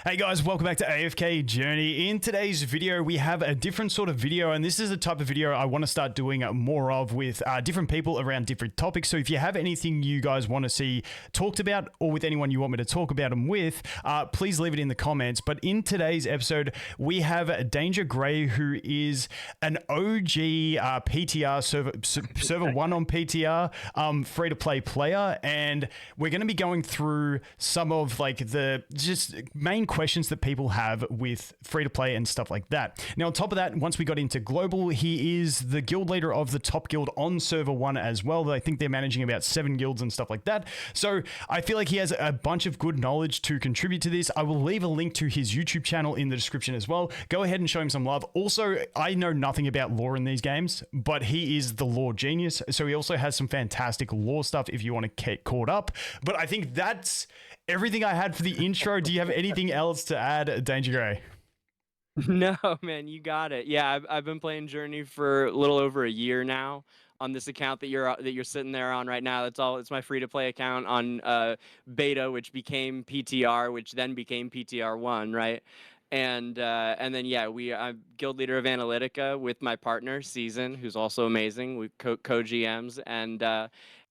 Hey guys, welcome back to AFK Journey. In today's video, we have a different sort of video, and this is the type of video I want to start doing more of with different people around different topics. So if you have anything you guys want to see talked about, or with anyone you want me to talk about them with, please leave it in the comments. But in today's episode, we have Danger Gray, who is an OG PTR server 1 on PTR, free-to-play player, and we're going to be going through some of like the just main questions that people have with free-to-play and stuff like that. Now, on top of that, once we got into global, he is the guild leader of the top guild on server 1 as well. I think they're managing about 7 guilds and stuff like that. So I feel like he has a bunch of good knowledge to contribute to this. I will leave a link to his YouTube channel in the description as well. Go ahead and show him some love. Also, I know nothing about lore in these games, but he is the lore genius. So he also has some fantastic lore stuff if you want to get caught up. But I think that's everything I had for the intro. Do you have anything else to add, Danger Gray? No, man, you got it. Yeah, I've been playing Journey for a little over a year now on this account that you're sitting there on right now. It's my free to play account on beta, which became PTR, which then became PTR1, right? And then yeah, I'm guild leader of Analytica with my partner Season, who's also amazing. We co-GMs,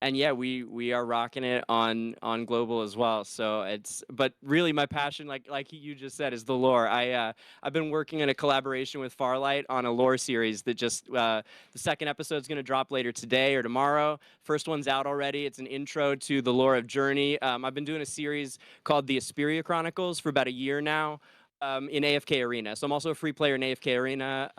and yeah, we are rocking it on global as well. So but really my passion, like you just said, is the lore. I've been working in a collaboration with Farlight on a lore series that just the second episode is going to drop later today or tomorrow. First one's out already. It's an intro to the lore of Journey. I've been doing a series called the Asperia Chronicles for about a year now. In AFK Arena. So I'm also a free player in AFK Arena,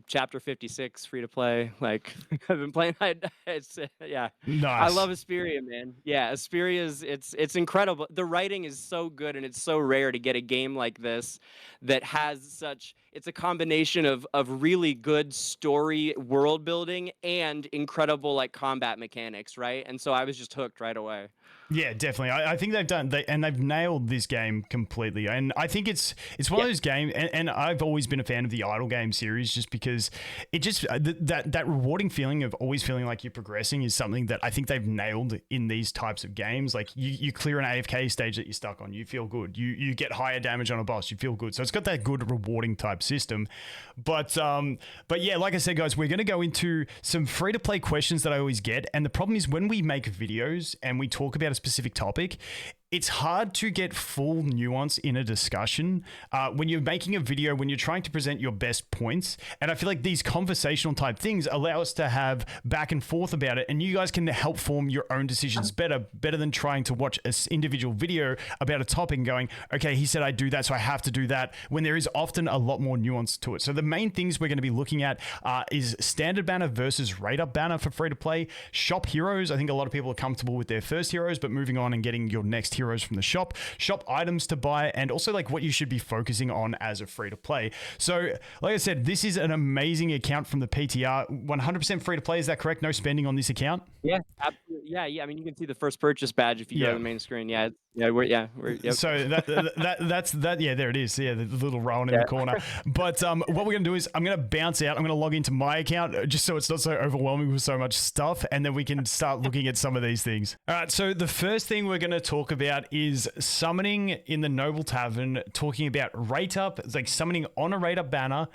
chapter 56, free to play. Like I've been playing, yeah. I Nice. love Asperia, man. Yeah, Asperia it's incredible. The writing is so good, and it's so rare to get a game like this that has such, it's a combination of really good story world building and incredible like combat mechanics, right? And so I was just hooked right away. Yeah, definitely. I think they've nailed this game completely. And I think it's one of those games, and I've always been a fan of the idle game series just because it just, that rewarding feeling of always feeling like you're progressing is something that I think they've nailed in these types of games. Like you clear an AFK stage that you're stuck on, you feel good. You get higher damage on a boss, you feel good. So it's got that good rewarding type system. But yeah, like I said, guys, we're going to go into some free-to-play questions that I always get. And the problem is when we make videos and we talk about a specific topic, it's hard to get full nuance in a discussion when you're making a video, when you're trying to present your best points. And I feel like these conversational type things allow us to have back and forth about it, and you guys can help form your own decisions better than trying to watch an individual video about a topic and going, okay, he said I do that, so I have to do that, when there is often a lot more nuance to it. So the main things we're going to be looking at is standard banner versus rate up banner for free to play, shop heroes. I think a lot of people are comfortable with their first heroes, but moving on and getting your next heroes from the shop items to buy, and also like what you should be focusing on as a free to play. So like I said, this is an amazing account from the PTR, 100% free to play. Is that correct? No spending on this account? Yeah, absolutely. Yeah. I mean, you can see the first purchase badge if you go to the main screen. Yeah. Yep. So that's yeah, there it is. Yeah, the little rowan in the corner. But what we're gonna do is I'm gonna bounce out. I'm gonna log into my account just so it's not so overwhelming with so much stuff, and then we can start looking at some of these things. All right. So the first thing we're gonna talk about is summoning in the Noble Tavern. Talking about rate up, it's like summoning on a rate up banner,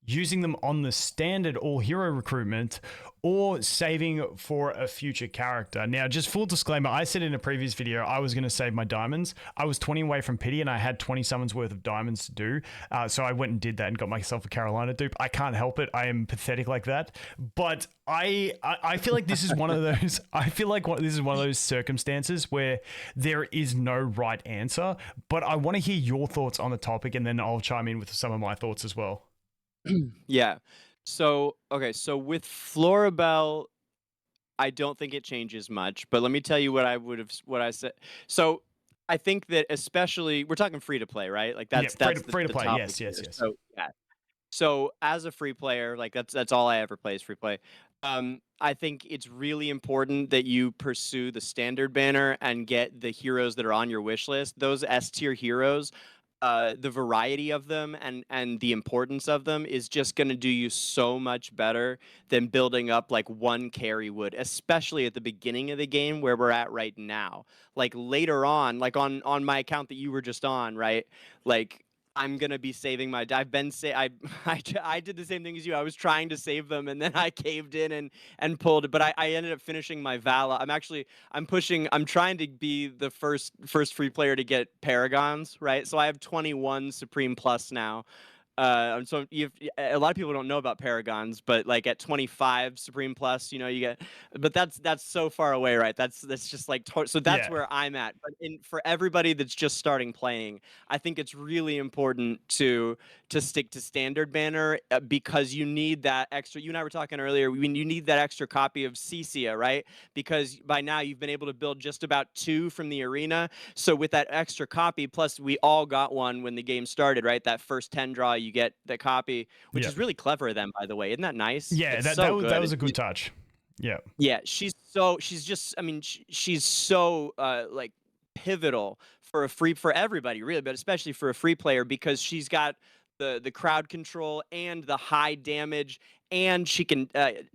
using them on the standard all hero recruitment, or saving for a future character. Now, just full disclaimer, I said in a previous video I was going to save my diamonds. I was 20 away from pity and I had 20 summons worth of diamonds to do. So I went and did that and got myself a Carolina dupe. I can't help it. I am pathetic like that. But I feel like this is one of those, this is one of those circumstances where there is no right answer. But I want to hear your thoughts on the topic, and then I'll chime in with some of my thoughts as well. Yeah. So, okay, so with Florabelle, I don't think it changes much, but let me tell you what I said. So I think that especially, we're talking free to play, right? Like that's free to play. Yes. So yeah. So as a free player, like that's all I ever play is free play. I think it's really important that you pursue the standard banner and get the heroes that are on your wish list. Those S tier heroes the variety of them and the importance of them is just going to do you so much better than building up like one carry would, especially at the beginning of the game where we're at right now. Like later on, like on my account that you were just on, right? Like I'm gonna be saving my. I've been say I did the same thing as you. I was trying to save them and then I caved in and pulled it. But I ended up finishing my Vala. I'm pushing. I'm trying to be the first free player to get Paragons, right? So I have 21 Supreme Plus now. So a lot of people don't know about Paragons, but like at 25 Supreme Plus, you know, you get, but that's so far away, right? That's just like, so that's Yeah. where I'm at. But for everybody that's just starting playing, I think it's really important to stick to standard banner because you need that extra. You and I were talking earlier. When you need that extra copy of Cecia, right? Because by now you've been able to build just about 2 from the arena. So with that extra copy, plus we all got one when the game started, right? That first 10 draw, you get the copy, which Yeah. is really clever of them, by the way. Isn't that nice? Yeah, It's that so was good. that was a good touch. Yeah. Yeah, she's just, I mean, she's so like pivotal for everybody really, but especially for a free player because she's got the crowd control and the high damage and she can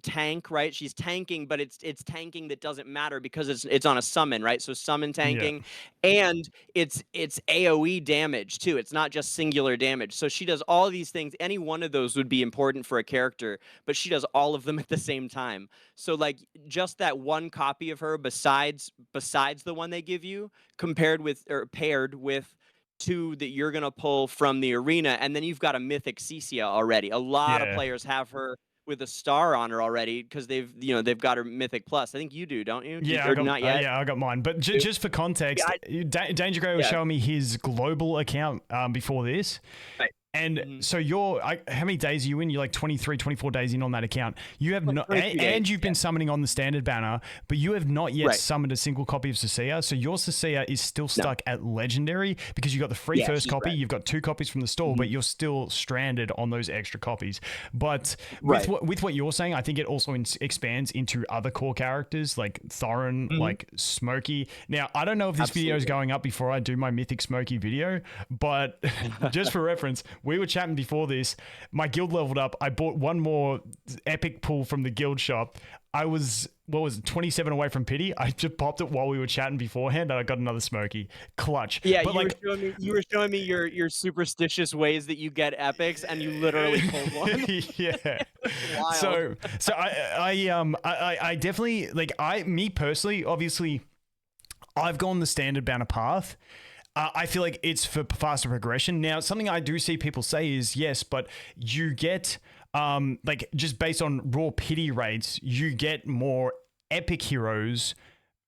tank, right? She's tanking, but it's tanking that doesn't matter because it's on a summon, right? So summon Yeah. tanking and it's AoE damage too. It's not just singular damage. So she does all these things. Any one of those would be important for a character, but she does all of them at the same time. So like just that one copy of her besides the one they give you compared with or paired with 2 that you're gonna pull from the arena, and then you've got a mythic Cecia already. A lot of Yeah. players have her with a star on her already because they've got her mythic plus. I think you do, don't you? Yeah, Or not yet? I got mine. But just for Yeah, context, Danger Gray was yeah. showing me his global account before this. Right. And so how many days are you in? You're like 23, 24 days in on that account. You have not, 22 and days, you've been summoning on the standard banner, but you have not yet Right. summoned a single copy of Cecia. So your Cecia is still stuck at legendary because you got the free Yeah, first she's copy. red. You've got 2 copies from the store, but you're still stranded on those extra copies. But Right. with what you're saying, I think it also expands into other core characters like Thorin, like Smokey. Now, I don't know if this video is going up before I do my Mythic Smokey video, but just for reference, we were chatting before this. My guild leveled up. I bought one more epic pull from the guild shop. I was, 27 away from pity. I just popped it while we were chatting beforehand, and I got another Smokey. Clutch. Yeah, but you were showing me your superstitious ways that you get epics, and you literally pulled one. Yeah. Wild. So I definitely me personally, obviously, I've gone the standard banner path. I feel like it's for faster progression. Now, something I do see people say is yes, but you get just based on raw pity rates, you get more epic heroes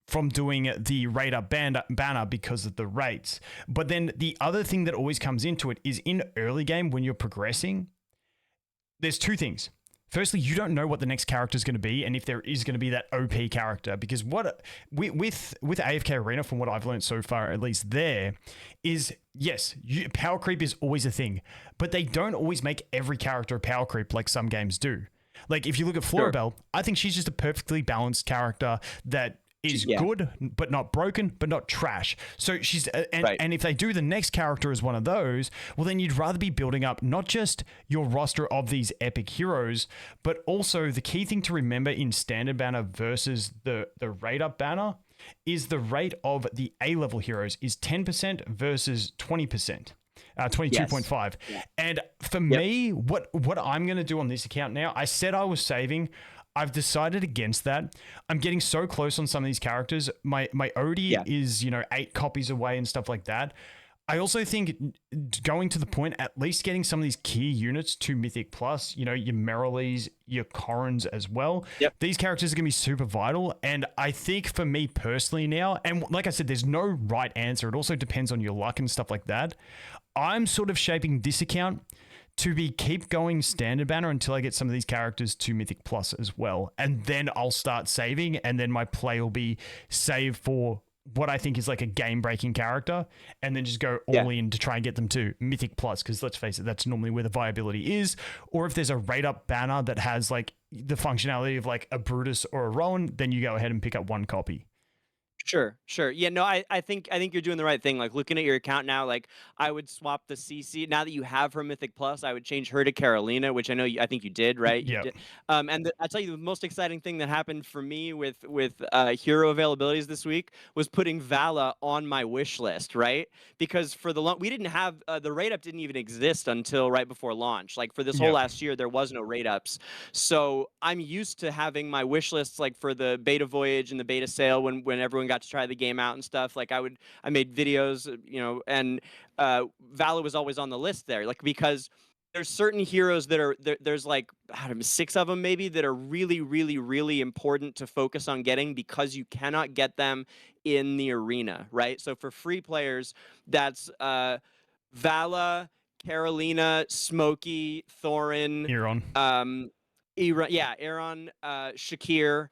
from doing the rate up banner because of the rates. But then the other thing that always comes into it is in early game when you're progressing, there's 2 things. Firstly, you don't know what the next character is going to be, and if there is going to be that OP character, because what with AFK Arena, from what I've learned so far, at least there, is yes, power creep is always a thing, but they don't always make every character a power creep like some games do. Like if you look at Florabelle, I think she's just a perfectly balanced character that is good, but not broken, but not trash. So she's, and if they do the next character as one of those, well, then you'd rather be building up not just your roster of these epic heroes, but also the key thing to remember in standard banner versus the rate up banner is the rate of the A-level heroes is 10% versus 20%. 22.5. Yes. And for me, what I'm going to do on this account now, I said I was saving. I've decided against that. I'm getting so close on some of these characters. My Odie is, 8 copies away and stuff like that. I also think going to the point, at least getting some of these key units to Mythic Plus, your Merrilees, your Corrins as well. Yep. These characters are going to be super vital. And I think for me personally now, and like I said, there's no right answer. It also depends on your luck and stuff like that. I'm sort of shaping this account to keep going standard banner until I get some of these characters to Mythic Plus as well. And then I'll start saving, and then my play will be save for what I think is like a game-breaking character, and then just go all in to try and get them to Mythic Plus, because let's face it, that's normally where the viability is. Or if there's a rate-up banner that has like the functionality of like a Brutus or a Rowan, then you go ahead and pick up one copy. Sure. Yeah, no, I think you're doing the right thing. Like looking at your account now, like I would swap the CC now that you have her Mythic Plus. I would change her to Carolina, which I think you did, right? You Yeah. did. I tell you, the most exciting thing that happened for me with hero availabilities this week was putting Vala on my wish list, right? Because for the we didn't have the rate up didn't even exist until right before launch. Like for this whole Yeah. last year, there was no rate ups. So I'm used to having my wish lists like for the beta voyage and the beta sale when everyone got to try the game out and stuff. Like I made videos, and Vala was always on the list there, like because there's certain heroes that are there's like I don't know, 6 of them maybe that are really really really important to focus on getting because you cannot get them in the arena, right? So for free players, that's Vala, Carolina, Smokey, Thorin, Euron. yeah, Aaron, Shakir,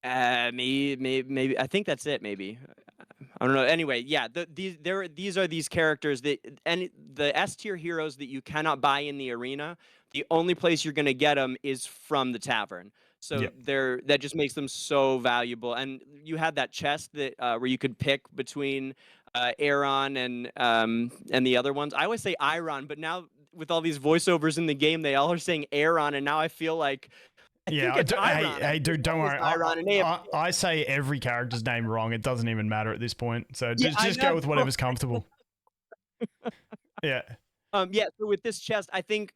maybe I think that's it. Maybe I don't know. Anyway, yeah, these are these characters that and the S tier heroes that you cannot buy in the arena. The only place you're gonna get them is from the tavern. So Yeah. that just makes them so valuable. And you had that chest that where you could pick between Aaron and the other ones. I always say Iron, but now with all these voiceovers in the game, they all are saying Aaron, and now I feel like I think Yeah, it's Iron. hey, dude, don't worry. Iron and I say every character's name wrong. It doesn't even matter at this point. So Yeah, just go with whatever's comfortable. Yeah. Yeah. So with this chest, I think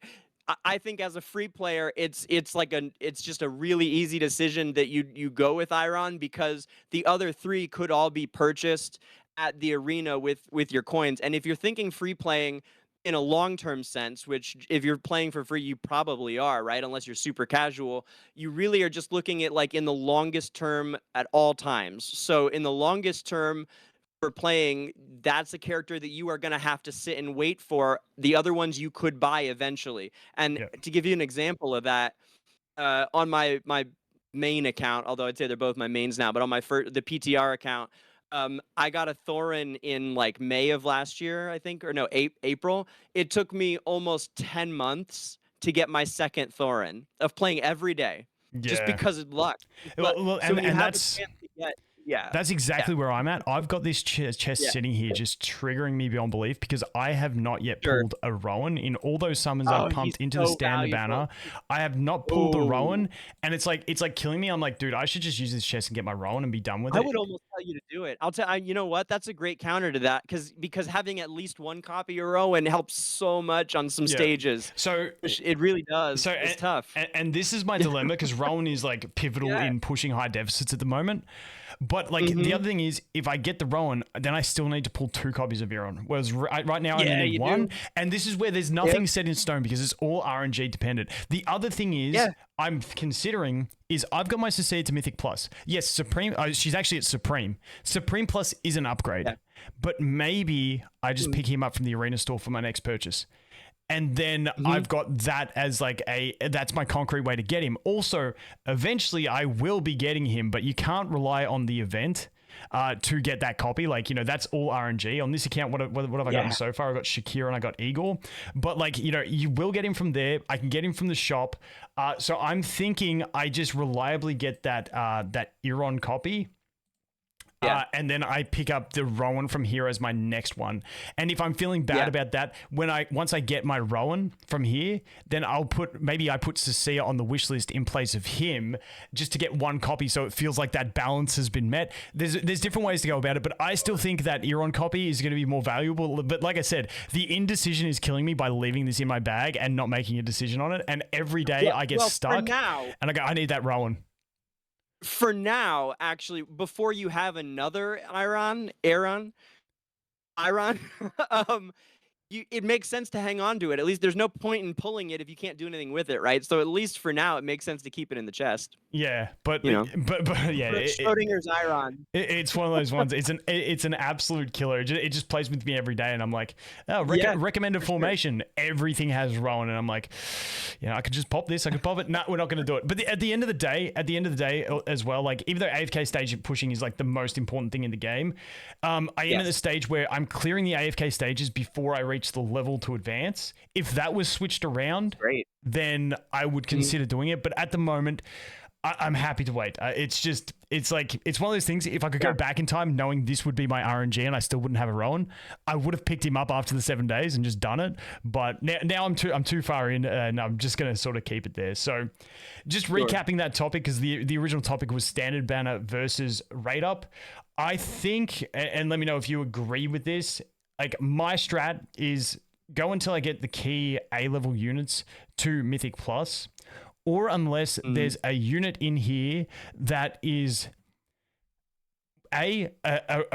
as a free player, it's just a really easy decision that you go with Iron because the other 3 could all be purchased at the arena with your coins. And if you're thinking free playing in a long-term sense, which if you're playing for free, you probably are, right? Unless you're super casual, you really are just looking at like in the longest term at all times. So in the longest term, for playing, that's a character that you are going to have to sit and wait for. The other ones you could buy eventually. And Yeah. to give you an example of that, on my main account, although I'd say they're both my mains now, but on the PTR account, I got a Thorin in like May of last year, I think, or no, April. It took me almost 10 months to get my second Thorin of playing every day, just Yeah. because of luck. But Well, so when you and have that's a chance to get, yeah, That's exactly where I'm at. I've got this chest yeah, sitting here just triggering me beyond belief because I have not yet sure. pulled a Rowan. In all those summons Oh, I've he's pumped into the so standard valuable. banner, I have not pulled a Rowan, Oh, and it's like killing me. I'm like, dude, I should just use this chest and get my Rowan and be done with I it. would almost tell you to do it. You know what? That's a great counter to that because having at least one copy of Rowan helps so much on some Yeah. stages. So It really does. So It's tough. and this is my dilemma because Rowan is like pivotal Yeah. in pushing high deficits at the moment. But like the Mhm. other thing is, if I get the Rowan, then I still need to pull 2 copies of Euron. Whereas right now I Yeah, only need you 1, do. and this is where there's nothing set in stone because it's all RNG dependent. The other thing is, Yeah. I'm considering is I've got my Succeed to Mythic Plus. Yes, Supreme. She's actually at Supreme. Supreme Plus is an upgrade, Yeah. but maybe I just pick him up from the arena store for my next purchase. And then I've got that as like that's my concrete way to get him. Also, eventually I will be getting him, but you can't rely on the event to get that copy. Like, that's all RNG. On this account, what have I gotten so far? I got Shakira and I got Eagle. But like, you will get him from there. I can get him from the shop. So I'm thinking I just reliably get that Euron copy. Yeah. And then I pick up the Rowan from here as my next one. And if I'm feeling bad about that, once I get my Rowan from here, then maybe I put Cecilia on the wish list in place of him just to get 1 copy so it feels like that balance has been met. There's different ways to go about it, but I still think that Euron copy is going to be more valuable. But like I said, the indecision is killing me by leaving this in my bag and not making a decision on it. And every day I get stuck and I go, I need that Rowan. For now, actually, before you have another Aaron, it makes sense to hang on to it. At least there's no point in pulling it if you can't do anything with it, right? So at least for now, it makes sense to keep it in the chest. Yeah, but yeah, Schrodinger's Iron. It's one of those ones. It's an absolute killer. It just plays with me every day, and I'm like, recommended formation. Sure. Everything has Rowan, and I'm like, I could just pop this. I could pop it. No, we're not going to do it. But at the end of the day, as well, like even though AFK stage pushing is like the most important thing in the game, I am at the stage where I'm clearing the AFK stages before I reach the level to advance. If that was switched around, then I would consider doing it. But at the moment, I'm happy to wait. It's like, it's one of those things. If I could go back in time knowing this would be my RNG and I still wouldn't have a Rowan, I would have picked him up after the 7 days and just done it. But now I'm too far in, and I'm just going to sort of keep it there. So just recapping that topic, because the original topic was standard banner versus rate up. I think, and let me know if you agree with this, like my strat is go until I get the key A-level units to Mythic Plus, or unless there's a unit in here that is a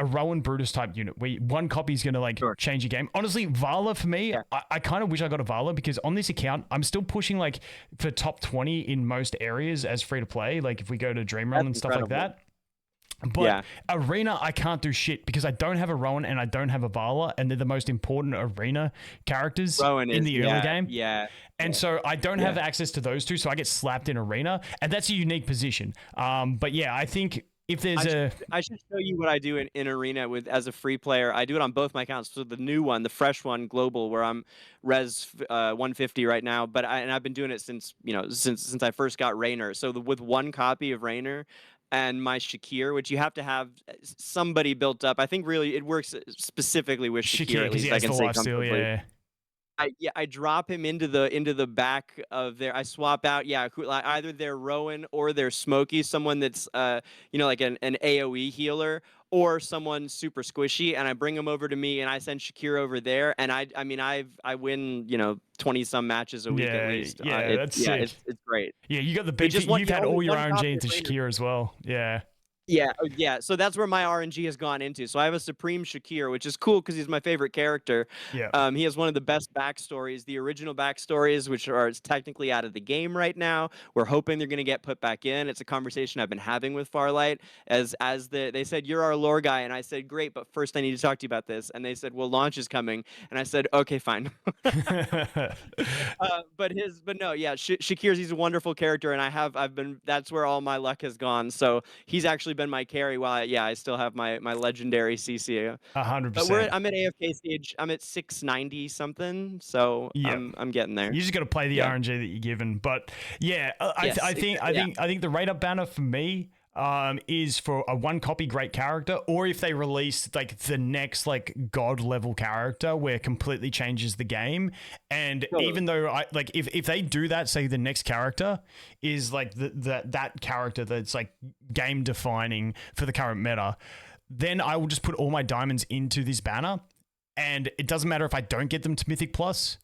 Rowan Brutus type unit where one copy is going to like change your game. Honestly, Vala for me, I kind of wish I got a Vala, because on this account, I'm still pushing like for top 20 in most areas as free to play. Like if we go to Dream Realm and stuff like that. But Arena, I can't do shit because I don't have a Rowan and I don't have a Vala, and they're the most important Arena characters in the early game. And so I don't have access to those two, so I get slapped in Arena, and that's a unique position. But yeah, I think if there's I should show you what I do in Arena with as a free player. I do it on both my accounts. So the new one, the fresh one, Global, where I'm res 150 right now. But I've been doing it since since I first got Raynor. So with one copy of Raynor and my Shakir, which you have to have somebody built up. I think really it works specifically with Shakir, at least I can say comfortably. I drop him into the back of their. I swap out either their Rowan or their Smokey, someone that's like an AOE healer, or someone super squishy, and I bring them over to me, and I send Shakir over there, and I win 20 some matches a week at least. That's sick. It's great. Yeah, you got the big. You've had all your RNG into Shakir as well. Yeah. Yeah. So that's where my RNG has gone into. So I have a Supreme Shakir, which is cool because he's my favorite character. Yeah. He has one of the best backstories, the original backstories, which are technically out of the game right now. We're hoping they're going to get put back in. It's a conversation I've been having with Farlight as they said, you're our lore guy. And I said, great, but first I need to talk to you about this. And they said, well, launch is coming. And I said, okay, fine. Shakir's, he's a wonderful character. And that's where all my luck has gone. So he's actually been my carry while I still have my legendary CC. 100%. But I'm at AFK stage. I'm at 690 something, so I'm getting there. You just got to play the RNG that you're given. But I think the rate up banner for me is for a one copy great character, or if they release like the next like god level character where it completely changes the game. And even though if they do that, say the next character is like that character that's like game defining for the current meta, then I will just put all my diamonds into this banner, and it doesn't matter if I don't get them to Mythic Plus.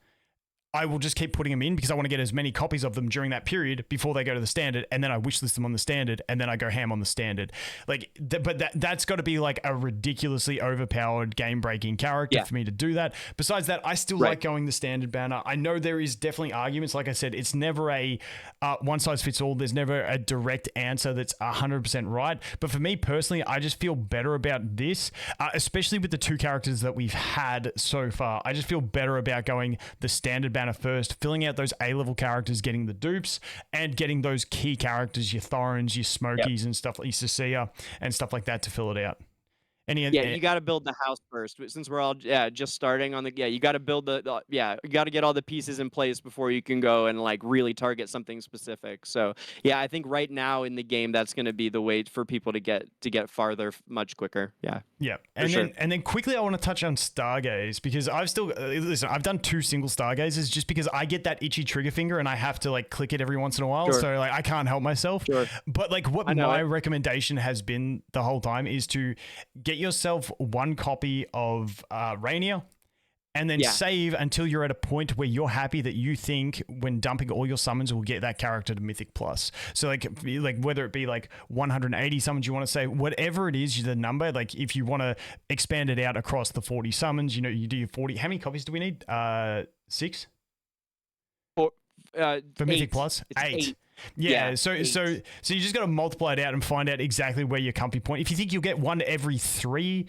I will just keep putting them in because I want to get as many copies of them during that period before they go to the standard, and then I wishlist them on the standard, and then I go ham on the standard. That's got to be like a ridiculously overpowered game-breaking character for me to do that. Besides that, I still like going the standard banner. I know there is definitely arguments. Like I said, it's never a one-size-fits-all. There's never a direct answer that's 100% right. But for me personally, I just feel better about this, especially with the two characters that we've had so far. I just feel better about going the standard banner first, filling out those A-level characters, getting the dupes, and getting those key characters, your Thorns, your Smokies, and stuff like your Cecilia and stuff like that to fill it out. You got to build the house first. Since we're all just starting on you got to build you got to get all the pieces in place before you can go and like really target something specific. So I think right now in the game that's going to be the way for people to get farther much quicker. And then quickly I want to touch on Stargaze, because I've done 2 single Stargazes just because I get that itchy trigger finger and I have to like click it every once in a while. So like I can't help myself. But like what my recommendation has been the whole time is to get yourself one copy of Rainier, and then save until you're at a point where you're happy that you think when dumping all your summons will get that character to Mythic Plus. So like whether it be like 180 summons you want to say, whatever it is, the number, like if you want to expand it out across the 40 summons, you do your 40. How many copies do we need? 6? For Mythic Plus? 8. So you just got to multiply it out and find out exactly where your company point. If you think you'll get one every 3,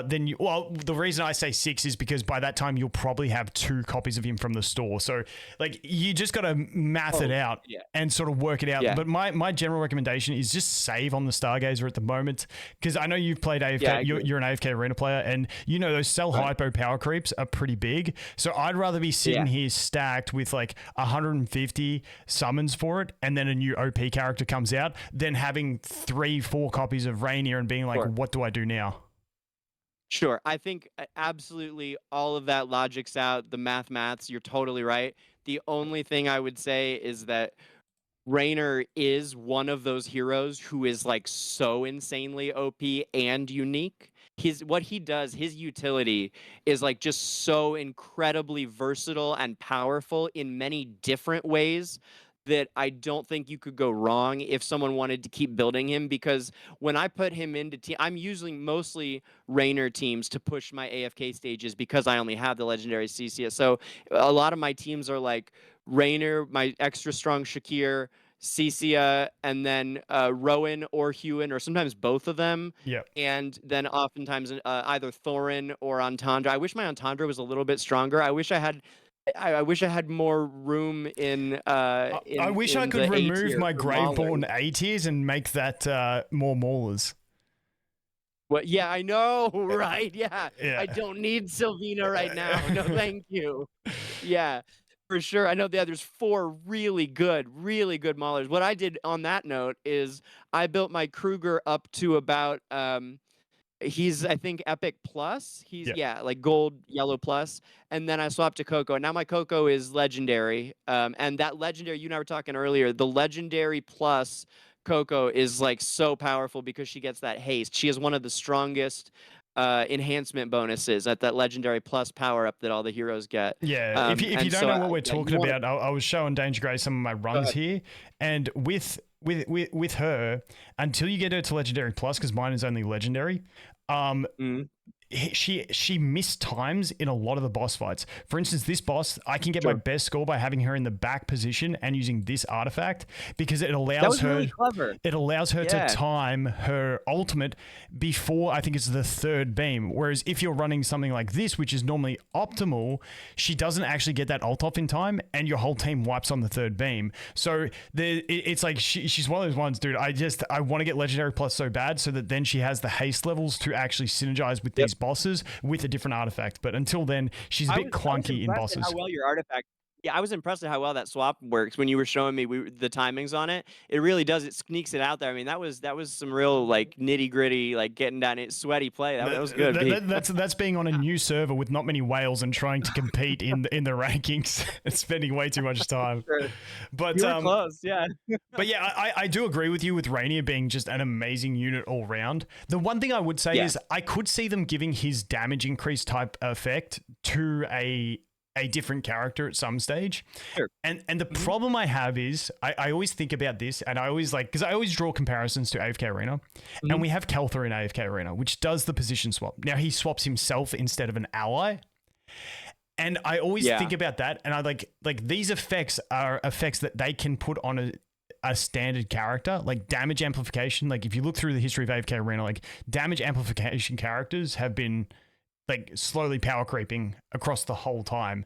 then the reason I say 6 is because by that time you'll probably have 2 copies of him from the store. So like you just got to math it out and sort of work it out. But my general recommendation is just save on the Stargazer at the moment, because I know you've played AFK. You're an AFK arena player, and those sell hypo power creeps are pretty big. So I'd rather be sitting here stacked with like 150 summons for it, and then a new OP character comes out, than having 3-4 copies of Rainier and being like, Sure. what do I do now? Sure. I think absolutely all of that logic's out. The maths, you're totally right. The only thing I would say is that Raynor is one of those heroes who is like so insanely OP and unique. What he does, his utility is like just so incredibly versatile and powerful in many different ways that I don't think you could go wrong if someone wanted to keep building him, because when I put him into team, I'm using mostly Raynor teams to push my AFK stages because I only have the legendary CCS. So a lot of my teams are like Raynor, my extra strong Shakir, Ceccia, and then Rowan or Hewen, or sometimes both of them. Yeah. And then oftentimes either Thorin or Entendre. I wish my Entendre was a little bit stronger. I wish I had more room in I wish I could remove my Graveborn A tiers and make that more Maulers. Well, yeah, I know, right? Yeah. Yeah. I don't need Sylvina right now. No, thank you. Yeah, for sure. I know there's 4 really good Maulers. What I did on that note is I built my Kruger up to about he's, I think, Epic Plus. He's like gold, yellow plus. And then I swapped to Coco. And now my Coco is legendary. And that legendary, you and I were talking earlier, the legendary plus Coco is like so powerful because she gets that haste. She has one of the strongest enhancement bonuses at that legendary plus power up that all the heroes get. Yeah, if you don't know what we're talking about, I was showing Danger Grey some of my runs here, and with her, until you get her to legendary plus, because mine is only legendary, she missed times in a lot of the boss fights. For instance, this boss, I can get my best score by having her in the back position and using this artifact, because it allows her. Really clever. It allows her to time her ultimate before, I think it's the 3rd beam. Whereas if you're running something like this, which is normally optimal, she doesn't actually get that ult off in time, and your whole team wipes on the 3rd beam. So it's like she's one of those ones, dude. I want to get legendary plus so bad, so that then she has the haste levels to actually synergize with these bosses with a different artifact. But until then, she's a bit clunky in bosses. How well your artifact. Yeah, I was impressed at how well that swap works when you were showing me the timings on it. It really does. It sneaks it out there. I mean, that was some real like nitty gritty, like getting down it, sweaty play. That was good. That's being on a new server with not many whales and trying to compete in the rankings and spending way too much time. Sure. But you were close, yeah. But yeah, I do agree with you with Rainier being just an amazing unit all round. The one thing I would say is I could see them giving his damage increase type effect to a different character at some stage. Sure. And the problem I have is I always think about this, and I always because I always draw comparisons to AFK Arena, and we have Kelthor in AFK Arena, which does the position swap. Now he swaps himself instead of an ally. And I always think about that, and I like these effects are effects that they can put on a standard character, like damage amplification. Like if you look through the history of AFK Arena, like damage amplification characters have been like slowly power creeping across the whole time.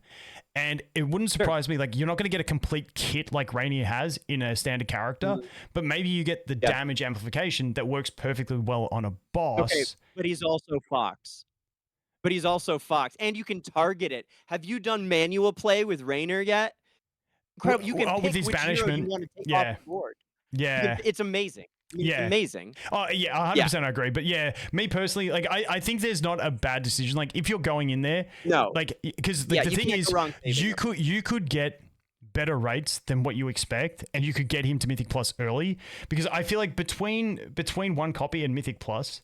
And it wouldn't surprise me, like you're not going to get a complete kit like Rainier has in a standard character, but maybe you get the damage amplification that works perfectly well on a boss. Okay, but he's also Fox. And you can target it. Have you done manual play with Raynor yet? Incredible. You can pick with his which banishment. hero you want to take off the board. Yeah. It's amazing. It's amazing. Oh, yeah, 100% I agree. But yeah, me personally, like, I think there's not a bad decision. Like, if you're going in there, like, because the thing is, you could get better rates than what you expect, and you could get him to Mythic Plus early, because I feel like between one copy and Mythic Plus,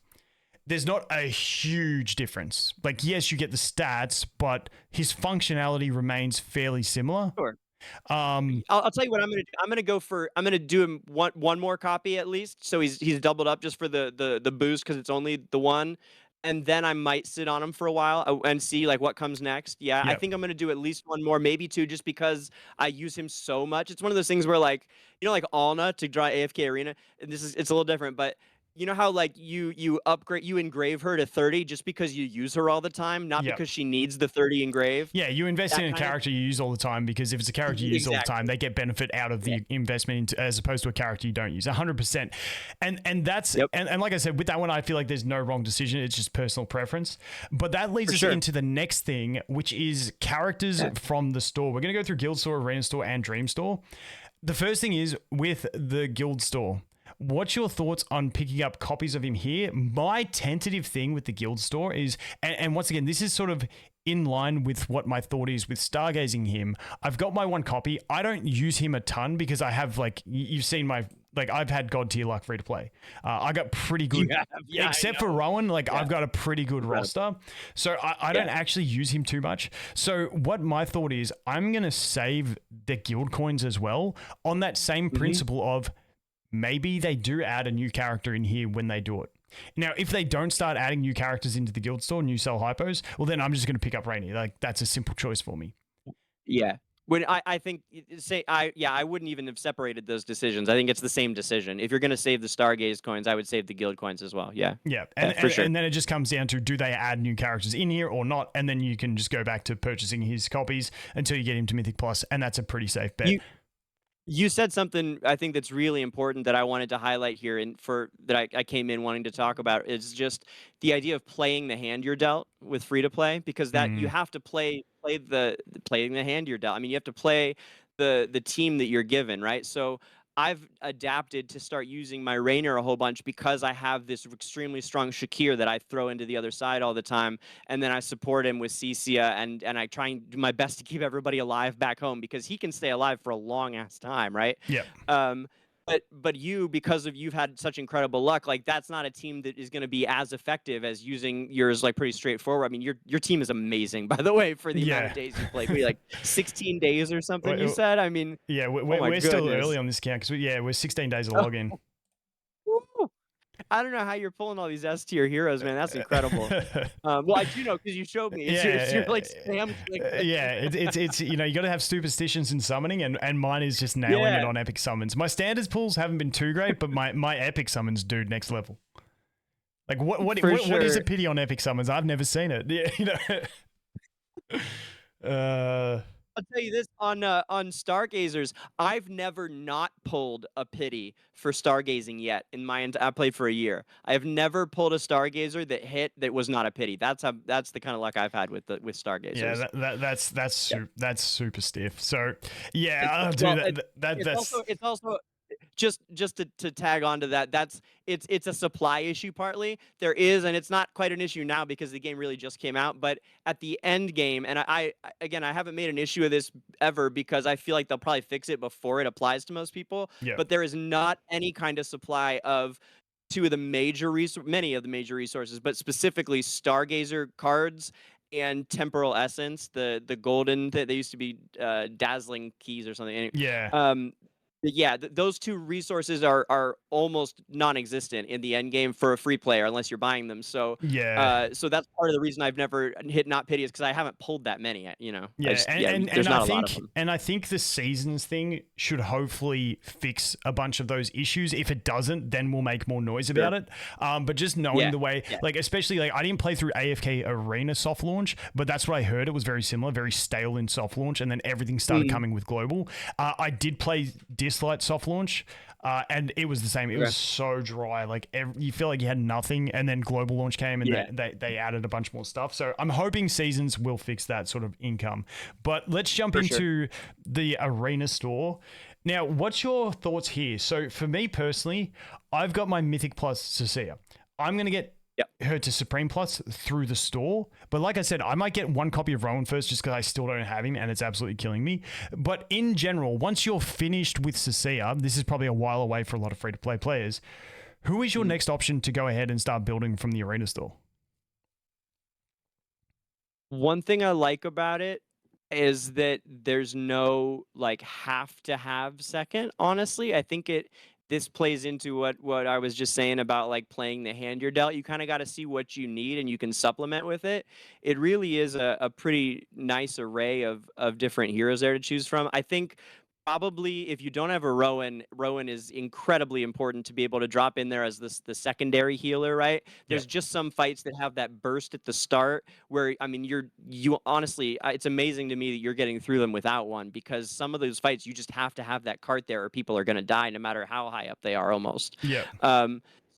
there's not a huge difference. Like, yes, you get the stats, but his functionality remains fairly similar. Sure. I'll tell you what I'm gonna do. I'm gonna do him one more copy at least, so he's doubled up just for the boost, because it's only the one, and then I might sit on him for a while and see like what comes next. I think I'm gonna do at least one more, maybe 2, just because I use him so much. It's one of those things where, like, you know, like Alna to draw AFK Arena, and it's a little different, but you know how like you engrave her to 30 just because you use her all the time, not because she needs the 30 engrave. Yeah, you invest in a character you use all the time, because if it's a character you use all the time, they get benefit out of the investment as opposed to a character you don't use. 100%. And that's and like I said, with that one, I feel like there's no wrong decision. It's just personal preference. But that leads us into the next thing, which is characters from the store. We're gonna go through Guild Store, Arena Store, and Dream Store. The first thing is with the guild store. What's your thoughts on picking up copies of him here? My tentative thing with the guild store is, and once again, this is sort of in line with what my thought is with stargazing him. I've got my one copy. I don't use him a ton because I have, like, you've seen my, like, I've had god tier luck free to play. I got pretty good, except for Rowan. Like, I've got a pretty good roster, so I don't actually use him too much. So what my thought is, I'm gonna save the guild coins as well on that same principle of maybe they do add a new character in here when they do it. Now, if they don't start adding new characters into the guild store, new sell hypos, well, then I'm just going to pick up Rainy. Like, that's a simple choice for me. Yeah. When I think I wouldn't even have separated those decisions. I think it's the same decision. If you're going to save the Stargaze coins, I would save the guild coins as well. Yeah. Yeah. For sure. And then it just comes down to, do they add new characters in here or not? And then you can just go back to purchasing his copies until you get him to Mythic Plus, and that's a pretty safe bet. You said something I think that's really important that I wanted to highlight here, and I came in wanting to talk about, is just the idea of playing the hand you're dealt with free to play, because that you have to playing the hand you're dealt. I mean, you have to play the team that you're given, right? So I've adapted to start using my Rainer a whole bunch because I have this extremely strong Shakir that I throw into the other side all the time, and then I support him with Cecia, and I try and do my best to keep everybody alive back home because he can stay alive for a long ass time, right? Yeah. But because you've had such incredible luck, like, that's not a team that is going to be as effective as using yours, like, pretty straightforward. I mean, your team is amazing, by the way, for the amount of days you played. Like 16 days or something, you said? I mean, yeah, we're still early on this account because we're 16 days of login. I don't know how you're pulling all these S tier heroes, man. That's incredible. Well, I do know because you showed me. It's your like spam click. It's you got to have superstitions in summoning, and mine is just nailing it on epic summons. My standards pulls haven't been too great, but my epic summons, dude, next level. Like what is a pity on epic summons? I've never seen it. Yeah, I'll tell you this, on Stargazers, I've never not pulled a pity for Stargazing yet. I played for a year. I have never pulled a Stargazer that was not a pity. That's the kind of luck I've had with Stargazers. Yeah, that's super stiff. So yeah, it's also just to tag on to that, it's a supply issue partly. There is, and it's not quite an issue now because the game really just came out, but at the end game, and I haven't made an issue of this ever because I feel like they'll probably fix it before it applies to most people, but there is not any kind of supply of many of the major resources, but specifically Stargazer cards and Temporal Essence, the golden, they used to be dazzling keys or something. Those two resources are almost non-existent in the end game for a free player unless you're buying them. So so that's part of the reason I've never hit not pity, is because I haven't pulled that many. There's not a lot of them. And I think the seasons thing should hopefully fix a bunch of those issues. If it doesn't, then we'll make more noise about it. But just knowing the way, like, especially, like, I didn't play through AFK Arena soft launch, but that's what I heard. It was very similar, very stale in soft launch, and then everything started coming with global. I did play Dislight soft launch, and it was the same. It was so dry. Like, you feel like you had nothing, and then global launch came, and they added a bunch more stuff. So I'm hoping seasons will fix that sort of income. But let's jump into the arena store. Now, what's your thoughts here? So for me personally, I've got my Mythic Plus Cecilia. I'm going to get her to Supreme Plus through the store. But like I said, I might get one copy of Rowan first just because I still don't have him and it's absolutely killing me. But in general, once you're finished with Cecilia, this is probably a while away for a lot of free-to-play players, who is your next option to go ahead and start building from the arena store? One thing I like about it is that there's no, like, have to have second, honestly. I think this plays into what I was just saying about, like, playing the hand you're dealt. You kind of got to see what you need and you can supplement with it. It really is a pretty nice array of different heroes there to choose from. I think probably if you don't have a Rowan is incredibly important to be able to drop in there as the secondary healer, right? There's just some fights that have that burst at the start where, I mean, you honestly, it's amazing to me that you're getting through them without one, because some of those fights you just have to have that cart there or people are going to die no matter how high up they are almost.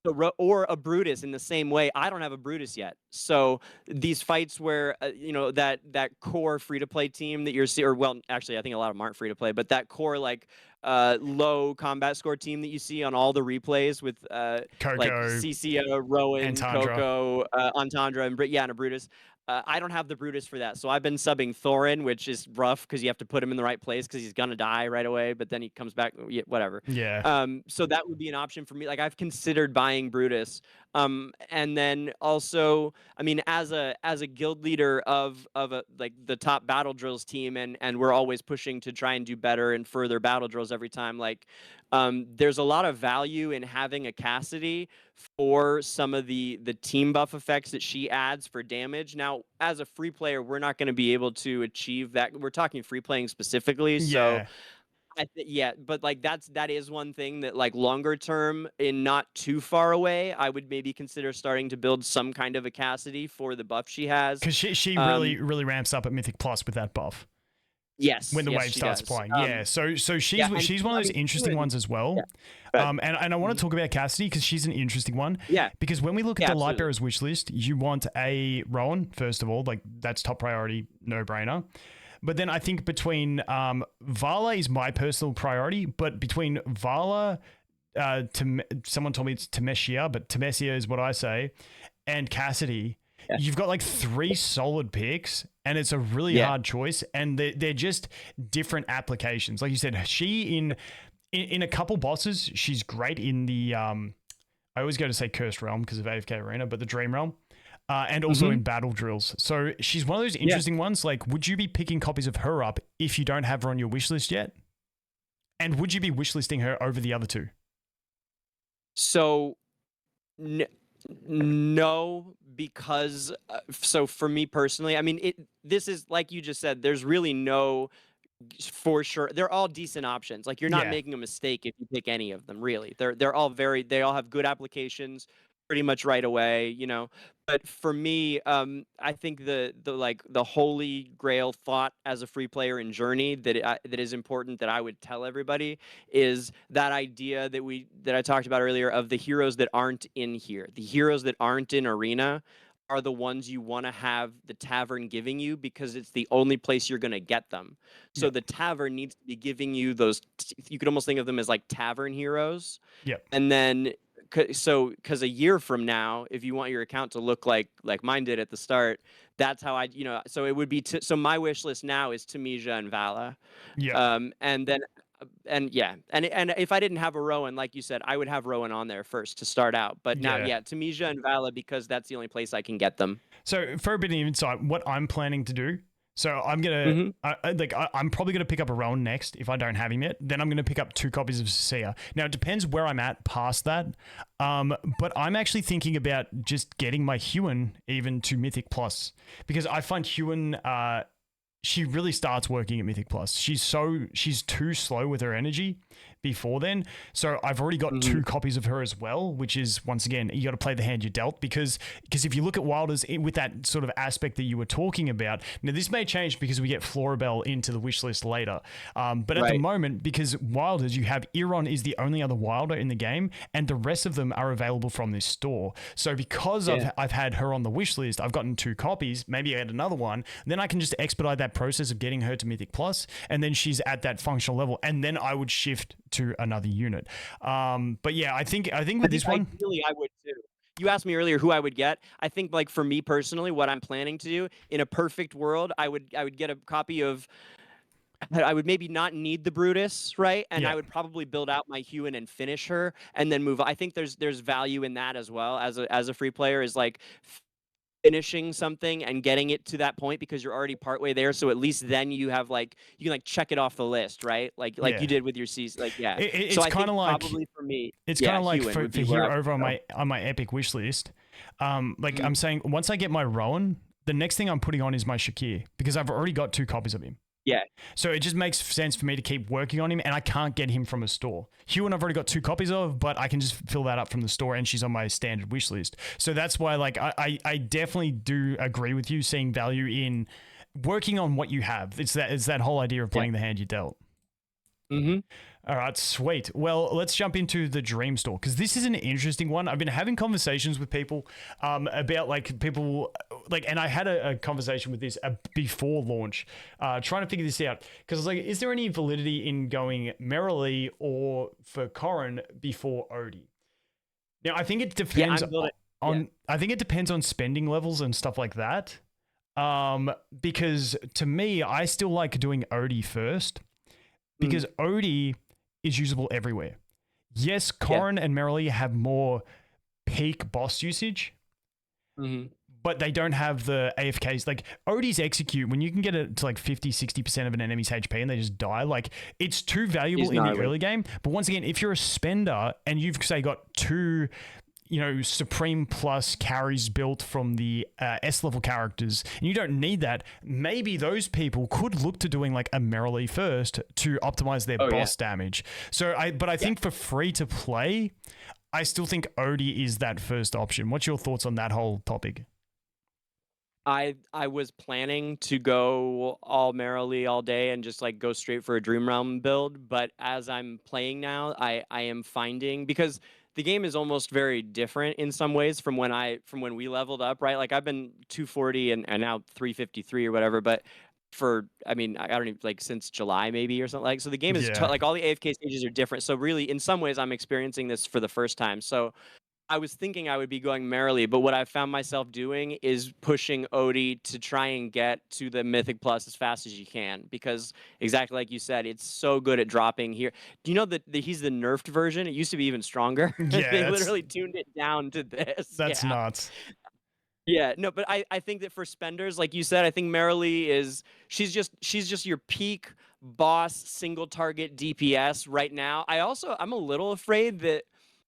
or a Brutus in the same way. I don't have a Brutus yet. So these fights where that core free to play team that you're seeing, or well, actually, I think a lot of them aren't free to play, but that core like low combat score team that you see on all the replays with like Coco, CCO, Rowan, Antandra. Coco, Entandra, and and a Brutus. I don't have the Brutus for that, so I've been subbing Thorin, which is rough because you have to put him in the right place because he's gonna die right away, but then he comes back, whatever. Yeah. So that would be an option for me. Like I've considered buying Brutus, and then also, I mean, as a guild leader of like the top battle drills team, and we're always pushing to try and do better and further battle drills every time. Like, there's a lot of value in having a Cassidy for some of the team buff effects that she adds for damage. Now, as a free player, we're not going to be able to achieve that. We're talking free playing specifically, so Yeah. yeah, but like that is one thing that like longer term and not too far away, I would maybe consider starting to build some kind of a Cassidy for the buff she has. Because she really ramps up at Mythic Plus with that buff. Yes, When the yes, wave she starts does. playing, yeah. So she's Yeah, and she's one of those interesting ones as well. Yeah. And I want to talk about Cassidy because she's an interesting one. Yeah. Because when we look at the absolutely. Lightbearers wish list, you want a Rowan first of all, like that's top priority, no brainer. But then I think between Vala is my personal priority, but between Vala, someone told me it's Temeshia, but Temeshia is what I say, and Cassidy, you've got like 3 solid picks, and it's a really hard choice, and they're just different applications. Like you said, she in a couple bosses, she's great in the I always go to say Cursed Realm because of AFK Arena, but the Dream Realm. And also in battle drills. So she's one of those interesting ones. Like, would you be picking copies of her up if you don't have her on your wish list yet? And would you be wishlisting her over the other 2? So, no, because so for me personally, I mean, this is like you just said. There's really no, for sure, they're all decent options. Like you're not making a mistake if you pick any of them. Really, they're all they all have good applications pretty much right away, you know. But for me, I think the like the holy grail thought as a free player in Journey that is important that I would tell everybody is that idea that I talked about earlier of the heroes that aren't in here. The heroes that aren't in Arena are the ones you want to have the tavern giving you because it's the only place you're going to get them. So the tavern needs to be giving you those. You could almost think of them as like tavern heroes. Yep. And then because a year from now, if you want your account to look like mine did at the start, that's how so it would be so my wish list now is Tamija and Vala. And then and if I didn't have a Rowan, like you said, I would have Rowan on there first to start out. But now, Tamija and Vala, because that's the only place I can get them. So for a bit of insight, what I'm planning to do. So I'm gonna I'm probably gonna pick up a Rowan next if I don't have him yet. Then I'm gonna pick up 2 copies of Sia. Now it depends where I'm at past that, but I'm actually thinking about just getting my Huon even to Mythic Plus because I find Huon she really starts working at Mythic Plus. She's too slow with her energy before then. So I've already got 2 copies of her as well, which is, once again, you got to play the hand you're dealt because if you look at Wilders with that sort of aspect that you were talking about, now this may change because we get Florabelle into the wish list later. But at the moment, because Wilders, you have Iron is the only other Wilder in the game and the rest of them are available from this store. So because I've had her on the wish list, I've gotten 2 copies, maybe I add another one, then I can just expedite that process of getting her to Mythic Plus, and then she's at that functional level, and then I would shift to another unit. But yeah, I think with this one, ideally I would too. You asked me earlier who I would get. I think like for me personally, what I'm planning to do in a perfect world, I would get a copy of. I would maybe not need the Brutus, right? And I would probably build out my Huon and finish her, and then move. I think there's value in that as well as a free player is like finishing something and getting it to that point because you're already partway there. So at least then you have like you can like check it off the list, right? Like you did with your season. Like it's so kind of like probably for me, it's kind of like for here over on my epic wish list. I'm saying once I get my Rowan, the next thing I'm putting on is my Shakir because I've already got 2 copies of him. Yeah. So it just makes sense for me to keep working on him, and I can't get him from a store. Huon I've already got 2 copies of, but I can just fill that up from the store, and she's on my standard wish list. So that's why, like, I definitely do agree with you, seeing value in working on what you have. It's that whole idea of playing the hand you dealt. Mhm. All right, sweet. Well, let's jump into the Dream Store because this is an interesting one. I've been having conversations with people about like people like, and I had a conversation with this before launch, trying to figure this out because I was like, is there any validity in going merrily or for Corrin before Odie? Now, I think it Yeah, depends I'm building. Yeah. on. I think it depends on spending levels and stuff like that. Because to me, I still like doing Odie first because Odie is usable everywhere. Yes, Yeah. Corrin and Merrily have more peak boss usage, Mhm. but they don't have the AFKs. Like Odie's execute, when you can get it to like 50, 60% of an enemy's HP and they just die, like it's too valuable in the early game. But once again, if you're a spender and you've, say, got two Supreme Plus carries built from the S level characters, and you don't need that, maybe those people could look to doing like a Merrily first to optimize their boss damage. So I think for free to play, I still think Odie is that first option. What's your thoughts on that whole topic? I was planning to go all merrily all day and just like go straight for a Dream Realm build, but as I'm playing now, I am finding, because the game is almost very different in some ways from when we leveled up, right? Like I've been 240 and now 353 or whatever, but I mean, I don't even, like, since July maybe or something, like, so the game is Yeah. like all the AFK stages are different. So really in some ways I'm experiencing this for the first time. So I was thinking I would be going merrily, but what I found myself doing is pushing Odie to try and get to the Mythic Plus as fast as you can, because exactly like you said, it's so good at dropping here. Do you know that he's the nerfed version? It used to be even stronger. They Yeah, literally tuned it down to this. that's Yeah. nuts. Yeah, no, but I think that for spenders, like you said, I think Merrily is she's just your peak boss single target DPS right now. I'm a little afraid that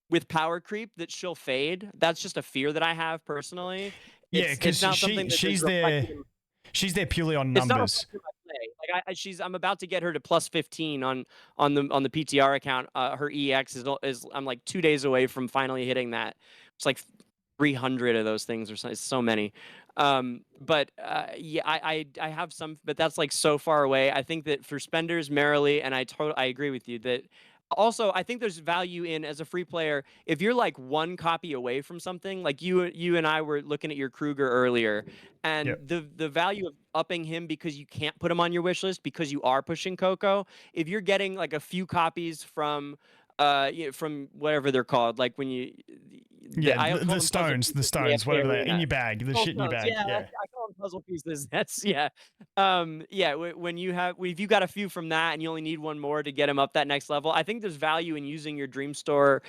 with power creep that she'll fade. That's just a fear that I have personally. Yeah, It's because not something that is she's reflected there. in She's there purely on it's not numbers. reflected in my play. Like I'm about to get her to plus 15 on the PTR account. Her EX is I'm like 2 days away from finally hitting that. It's like 300 of those things or so. It's so many. But yeah, I have some, but that's like so far away. I think that for spenders merrily, and I agree with you that. Also, I think there's value in, as a free player, if you're like one copy away from something, like you and I were looking at your Kruger earlier, and Yep. the value of upping him because you can't put him on your wish list because you are pushing Coco. If you're getting like a few copies from from whatever they're called, like when you Yeah, I call the them puzzle stones, pieces in the AFK whatever they in arena. your bag, the Oh, shit in your stones, bag. yeah, Yeah. I call them puzzle pieces. That's yeah. Yeah, when if you got a few from that and you only need one more to get him up that next level, I think there's value in using your dream store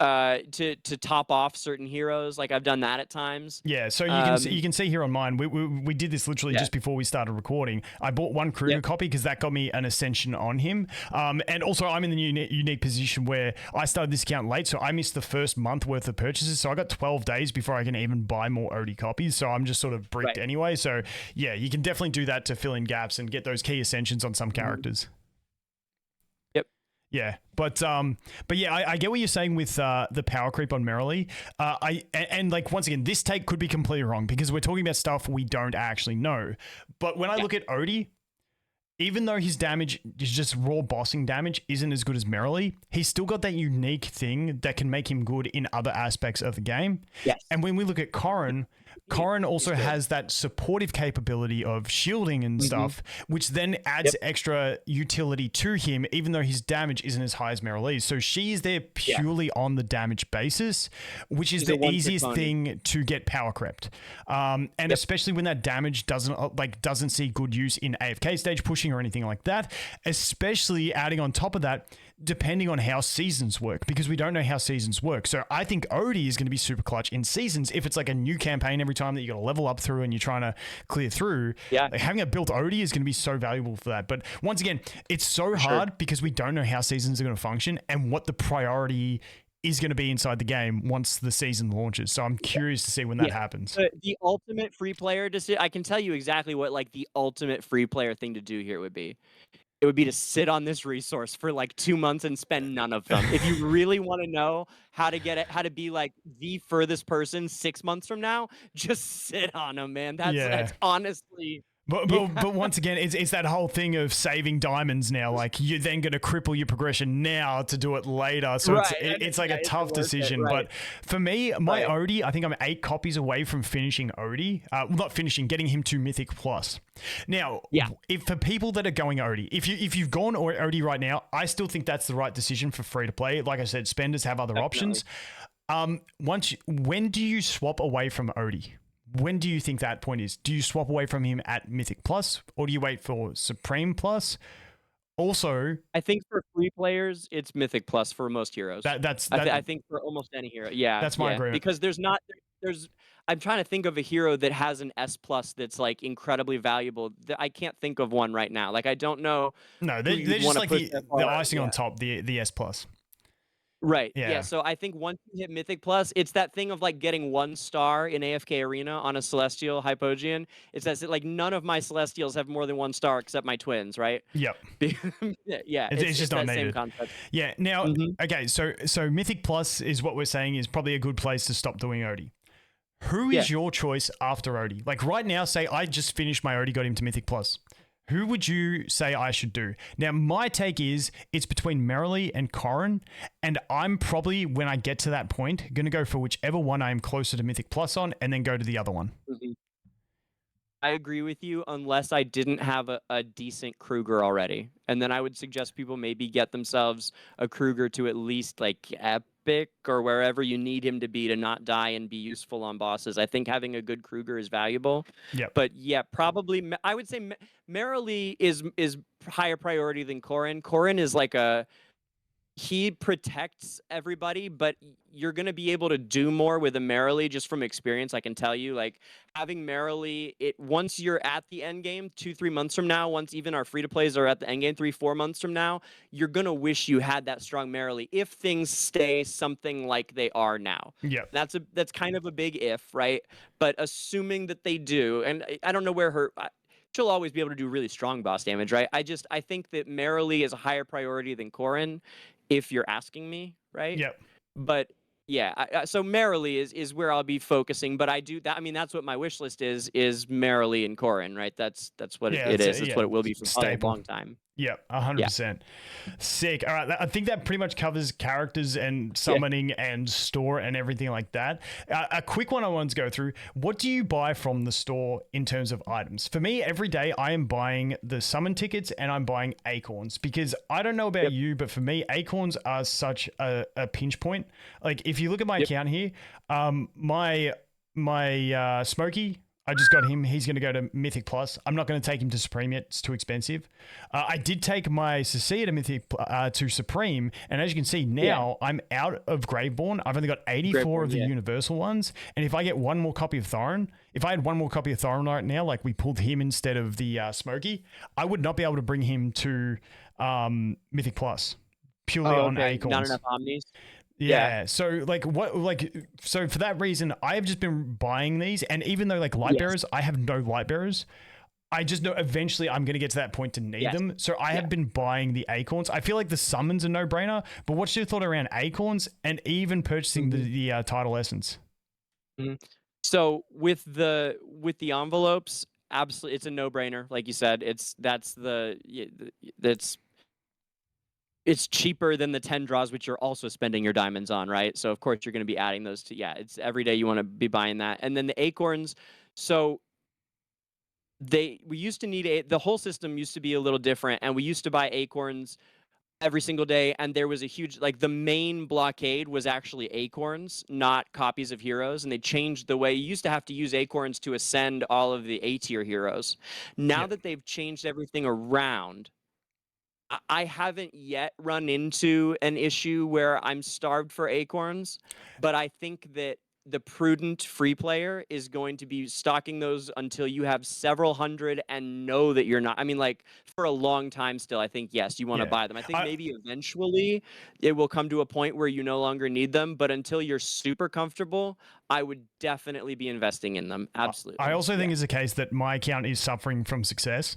to top off certain heroes. Like I've done that at times. Yeah, so Um, you can see here on mine, we did this literally yeah. just before we started recording. I bought one Kruger Yep. copy because that got me an ascension on him. And also I'm in the unique position where I started this account late, so I missed the first month worth of purchases. So I got 12 days before I can even buy more Odie copies. So I'm just sort of bricked Right. anyway. So yeah, you can definitely do that to fill in gaps and get those key ascensions on some Mm-hmm. characters. Yep. Yeah, but yeah, I get what you're saying with the power creep on Merrily. And like once again, this take could be completely wrong because we're talking about stuff we don't actually know. But when I look at Odie, even though his damage is just raw bossing damage isn't as good as Merrily, he's still got that unique thing that can make him good in other aspects of the game. Yes. And when we look at Corrin also has that supportive capability of shielding and stuff, which then adds extra utility to him, even though his damage isn't as high as Merrily's. So she's there purely on the damage basis, which is the easiest thing to get power crept. And especially when that damage doesn't see good use in AFK stage pushing or anything like that, especially adding on top of that, depending on how seasons work, because we don't know how seasons work. So I think Odie is going to be super clutch in seasons if it's like a new campaign every time that you got to level up through and you're trying to clear through. Yeah. Like having a built Odie is going to be so valuable for that. But once again, it's so hard because we don't know how seasons are going to function and what the priority is going to be inside the game once the season launches. So I'm curious to see when that happens. The ultimate free player decision, I can tell you exactly what like the ultimate free player thing to do here would be. It would be to sit on this resource for like 2 months and spend none of them. If you really want to know how to get it, how to be like the furthest person 6 months from now, just sit on them, man. That's honestly But once again, it's that whole thing of saving diamonds now. Like you're then going to cripple your progression now to do it later. So Right. it's like a tough decision. Right. But for me, my Right. Odie, I think I'm 8 copies away from finishing Odie. Not finishing, getting him to Mythic Plus. Now, Yeah. if for people that are going Odie, if you've gone Odie right now, I still think that's the right decision for free to play. Like I said, spenders have other options. When do you swap away from Odie? When do you think that point is? Do you swap away from him at Mythic Plus, or do you wait for Supreme Plus? Also, I think for free players, it's Mythic Plus for most heroes. I think for almost any hero, that's my agreement. Because there's. I'm trying to think of a hero that has an S plus that's like incredibly valuable. I can't think of one right now. Like I don't know. No, they're just like the icing on top, the S plus. Right. Yeah. So I think once you hit Mythic Plus, it's that thing of like getting 1 star in AFK Arena on a Celestial Hypogean. It's that like none of my Celestials have more than 1 star except my twins, right? Yep. Yeah. It's just not that needed. same concept. Yeah. Now, okay. So Mythic Plus is what we're saying is probably a good place to stop doing Odie. Who is your choice after Odie? Like right now, say I just finished my Odie, got him to Mythic Plus. Who would you say I should do? Now, my take is it's between Merrily and Corrin, and I'm probably, when I get to that point, going to go for whichever one I am closer to Mythic Plus on, and then go to the other one. I agree with you, unless I didn't have a decent Kruger already. And then I would suggest people maybe get themselves a Kruger to at least like Epic or wherever you need him to be to not die and be useful on bosses. I think having a good Kruger is valuable. Yeah. But yeah, probably I would say Merrily is higher priority than Corrin. Corrin is like he protects everybody, but you're going to be able to do more with a Merrily just from experience. I can tell you, like having Merrily, once you're at the end game 2-3 months from now, once even our free to plays are at the end game 3-4 months from now, you're going to wish you had that strong Merrily if things stay something like they are now. Yeah. That's kind of a big if, right? But assuming that they do, and I don't know where she'll always be able to do really strong boss damage, right? I think that Merrily is a higher priority than Corrin, if you're asking me, right? Yep. But yeah, so Merrily is where I'll be focusing. But I do that. I mean, that's what my wish list is Merrily and Corrin, right? That's what it is. That's what it will be for a long time. Yeah, 100%. Sick. All right, I think that pretty much covers characters and summoning and store and everything like that. A quick one I wanted to go through. What do you buy from the store in terms of items? For me, every day I am buying the summon tickets and I'm buying acorns because I don't know about you, but for me, acorns are such a pinch point. Like if you look at my account here, my Smokey, I just got him. He's going to go to Mythic Plus. I'm not going to take him to Supreme yet. It's too expensive. I did take my Cecilia to Mythic to Supreme, and as you can see now, I'm out of Graveborn. I've only got 84 of the universal ones, and if I get one more copy of Thorin, if I had one more copy of Thorin right now, like we pulled him instead of the Smokey, I would not be able to bring him to Mythic Plus purely on acorns. Not enough omnis. Yeah. So so for that reason, I have just been buying these, and even though like light bearers, I have no light bearers. I just know eventually I'm going to get to that point to need them. So I have been buying the acorns. I feel like the summons a no-brainer, but what's your thought around acorns and even purchasing the title essence? So with the envelopes, absolutely, it's a no-brainer. Like you said, it's cheaper than the 10 draws, which you're also spending your diamonds on, right? So of course you're going to be adding those to, it's every day you want to be buying that. And then the acorns, so we used to need the whole system used to be a little different, and we used to buy acorns every single day, and there was a huge, like the main blockade was actually acorns, not copies of heroes, and they changed the way you used to have to use acorns to ascend all of the A tier heroes. Now that they've changed everything around, I haven't yet run into an issue where I'm starved for acorns, but I think that the prudent free player is going to be stocking those until you have several hundred and know that you're not. I mean, like for a long time still, I think, yes, you want to buy them. I think maybe eventually it will come to a point where you no longer need them, but until you're super comfortable, I would definitely be investing in them. Absolutely. I also think it's a case that my account is suffering from success.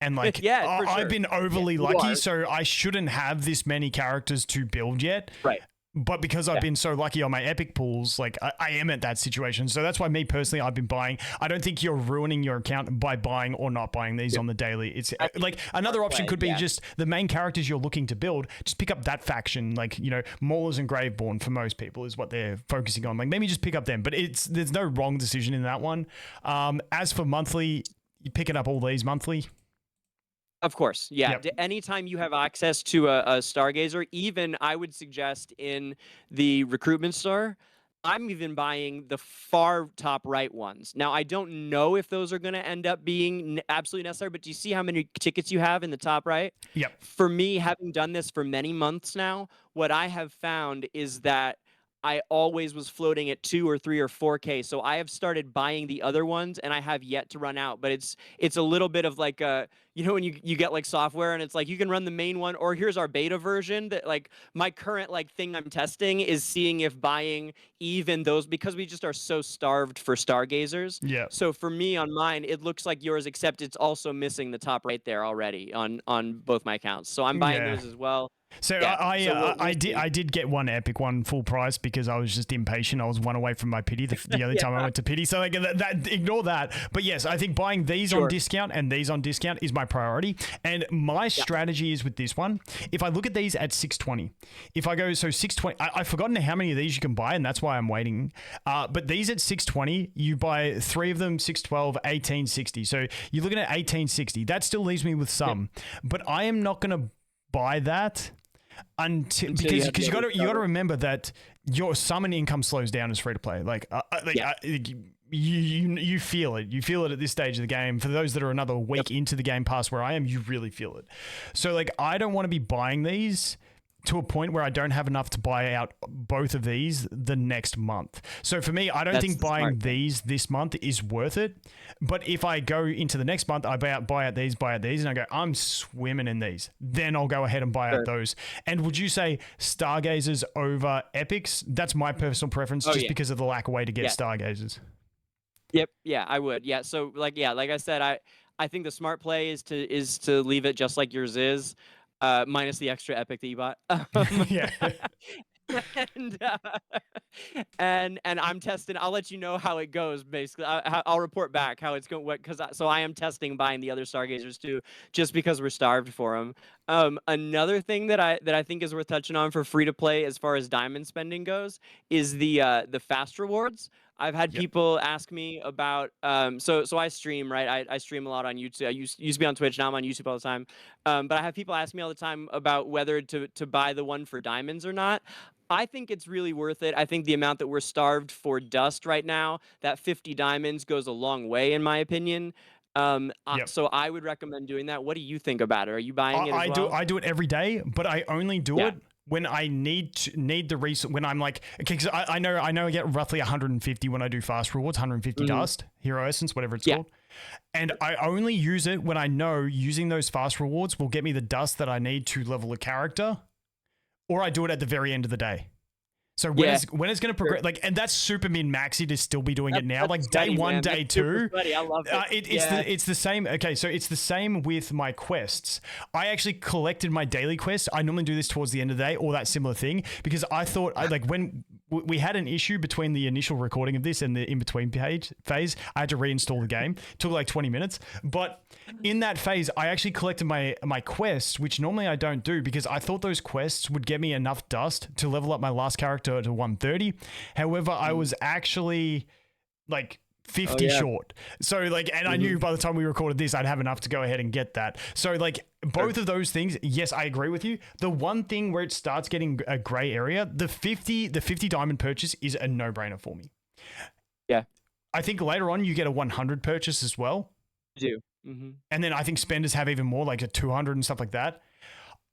And like, I've been overly lucky, so I shouldn't have this many characters to build yet. Right. But because I've been so lucky on my epic pools, like I am at that situation. So that's why me personally, I've been buying. I don't think you're ruining your account by buying or not buying these on the daily. It's like another option could be just the main characters you're looking to build. Just pick up that faction, like, you know, Maulers and Graveborn for most people is what they're focusing on. Like maybe just pick up them, but there's no wrong decision in that one. As for monthly, you picking up all these monthly. Of course, yeah. Yep. Anytime you have access to a Stargazer, even I would suggest in the recruitment store, I'm even buying the far top right ones. Now, I don't know if those are going to end up being absolutely necessary, but do you see how many tickets you have in the top right? Yep. For me, having done this for many months now, what I have found is that I always was floating at 2 or 3 or 4K. So I have started buying the other ones and I have yet to run out. But it's a little bit of like you know, when you get like software and it's like you can run the main one, or here's our beta version. That like my current like thing I'm testing is seeing if buying even those, because we just are so starved for Stargazers. Yeah. So for me on mine, it looks like yours, except it's also missing the top right there already on both my accounts. So I'm buying those as well. So Yeah, I did get one epic one full price because I was just impatient. I was one away from my pity the only time I went to pity. So like that ignore that. But yes, I think buying these on discount and these on discount is my priority. And my strategy is with this one. If I look at these at 620, if I go 620, I've forgotten how many of these you can buy, and that's why I'm waiting. But these at 620, you buy 3 of them, 612, 1860. So you're looking at 1860. That still leaves me with some, but I am not going to buy that until because you got to remember that your summon income slows down as free to play. Like you feel it. You feel it at this stage of the game. For those that are another week into the game past where I am, you really feel it. So like I don't want to be buying these to a point where I don't have enough to buy out both of these the next month. So for me, I don't think buying these this month is worth it. But if I go into the next month, I buy out these, and I go, I'm swimming in these, then I'll go ahead and buy out those. And would you say Stargazers over Epics? That's my personal preference, just because of the lack of way to get Stargazers. Yep. Yeah, I would. Yeah. So like I said, I think the smart play is to leave it just like yours is. Minus the extra epic that you bought. And I'm testing. I'll let you know how it goes. Basically, I'll report back how it's going. So I am testing buying the other Stargazers too, just because we're starved for them. Another thing that I think is worth touching on for free to play as far as diamond spending goes is the fast rewards. I've had people ask me about so I stream, right? I stream a lot on YouTube. I used to be on Twitch, now I'm on YouTube all the time. But I have people ask me all the time about whether to buy the one for diamonds or not. I think it's really worth it. I think the amount that we're starved for dust right now, that 50 diamonds goes a long way in my opinion. So I would recommend doing that. What do you think about it? Are you buying it as well? I do it every day, but I only do it when I need the resource, when I'm like, okay, because I know I get roughly 150 when I do fast rewards, 150 dust, hero essence, whatever it's called. And I only use it when I know using those fast rewards will get me the dust that I need to level a character, or I do it at the very end of the day. So when it's going to progress, like, and that's super min maxi to still be doing it now, like day one, day two. I love it. It's the same. Okay, so it's the same with my quests. I actually collected my daily quests. I normally do this towards the end of the day or that similar thing, because I thought when we had an issue between the initial recording of this and the in-between phase, I had to reinstall the game. It took like 20 minutes. But in that phase, I actually collected my quests, which normally I don't do, because I thought those quests would get me enough dust to level up my last character to 130. However, I was actually like 50 short. So like, and I knew by the time we recorded this, I'd have enough to go ahead and get that. So like both of those things, yes, I agree with you. The one thing where it starts getting a gray area, the 50 diamond purchase is a no-brainer for me. Yeah. I think later on you get a 100 purchase as well. You do. And then I think spenders have even more, like a 200 and stuff like that.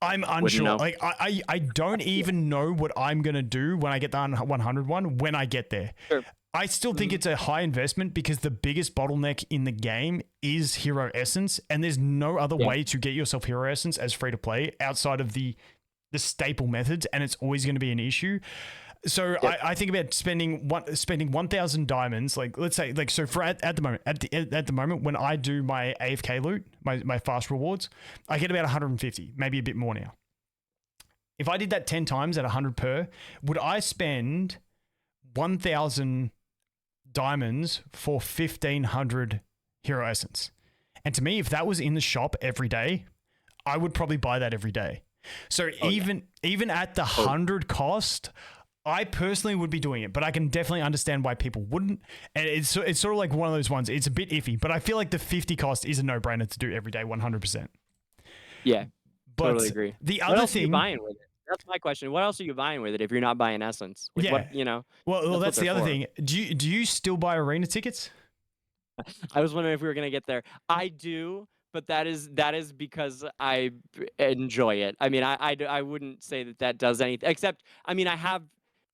I'm unsure. Like I don't even know what I'm going to do when I get the 100 one when I get there. Sure. I still think it's a high investment, because the biggest bottleneck in the game is hero essence, and there's no other way to get yourself hero essence as free to play outside of the staple methods, and it's always going to be an issue. So I think about spending 1,000 diamonds. Like, let's say, like, so for at the moment when I do my AFK loot, my fast rewards, I get about 150, maybe a bit more now. if I did that 10 times at 100 per, would I spend 1,000 diamonds for 1,500 hero essence? And to me, if that was in the shop every day, I would probably buy that every day. So even at the 100 cost, I personally would be doing it, but I can definitely understand why people wouldn't. And it's sort of like one of those ones. It's a bit iffy, but I feel like the 50 cost is a no-brainer to do every day, 100%. Yeah, But totally agree. the What other else are you thing, buying with it? That's my question. What else are you buying with it if you're not buying essence? Like yeah. what, you know? Well, that's the they're other for. thing. Do you still buy arena tickets? I was wondering if we were gonna get there. I do, but that is because I enjoy it. I mean, I wouldn't say that that does anything except I mean I have,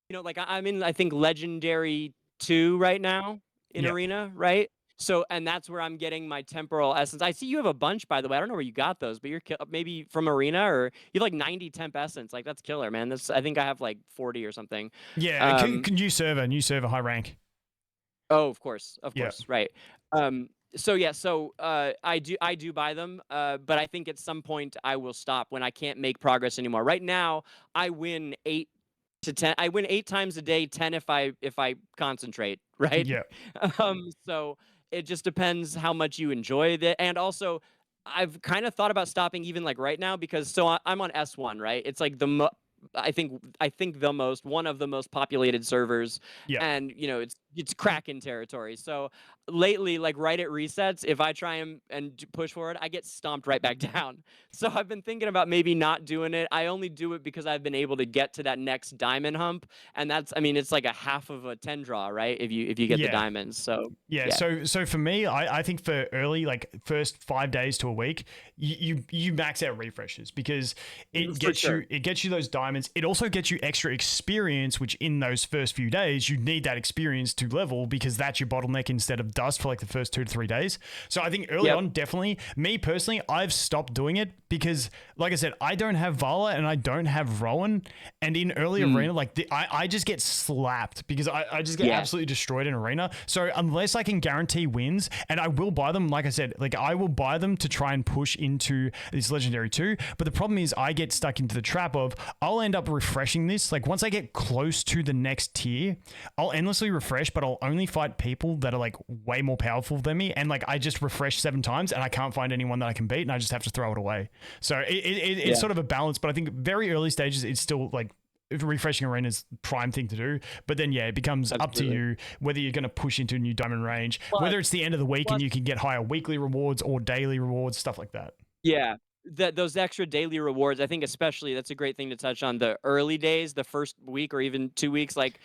you know, like I'm in I think Legendary 2 right now in Yeah. Arena, right? So and that's where I'm getting my temporal essence. I see you have a bunch by the way. I don't know where you got those, but you're maybe from Arena or you have like 90 temp essence. Like that's killer, man. That's I think I have like 40 or something. Yeah. New server, high rank. Oh, of Yeah. course, right. So yeah, so I do buy them, but I think at some point I will stop when I can't make progress anymore. Right now, I win 8 to 10. I win 8 times a day, 10 if I concentrate, right? Yeah. So it just depends how much you enjoy it, and also I've kind of thought about stopping even like right now because I'm on S1, right? It's like I think the most one of the most populated servers, Yeah. and you know it's Kraken territory. So lately, like right at resets, if I try and push forward, I get stomped right back down. So I've been thinking about maybe not doing it. I only do it because I've been able to get to that next diamond hump, and that's I mean it's like a half of a 10 draw, right? If you get the Yeah. diamonds. So Yeah, so for me, I think for early, like first 5 days to a week, you max out refreshes because it gets you those diamonds. It also gets you extra experience, which in those first few days you need that experience to level because that's your bottleneck instead of dust for like the first 2 to 3 days. So I think early on, definitely. Me personally, I've stopped doing it because, like I said, I don't have Vala and I don't have Rowan, and in early arena, like I just get slapped because I just get absolutely destroyed in arena. So unless I can guarantee wins, and I will buy them, like I said, like I will buy them to try and push into this Legendary 2. But the problem is I get stuck into the trap of I'll end up refreshing this. Like once I get close to the next tier, I'll endlessly refresh, but I'll only fight people that are like way more powerful than me. And like I just refresh 7 times and I can't find anyone that I can beat and I just have to throw it away. So it's sort of a balance, but I think very early stages, it's still like refreshing arena's prime thing to do, but then it becomes up to you whether you're going to push into a new diamond range, whether it's the end of the week and you can get higher weekly rewards or daily rewards, stuff like that. Yeah. Those extra daily rewards, I think especially that's a great thing to touch on the early days, the first week or even 2 weeks, like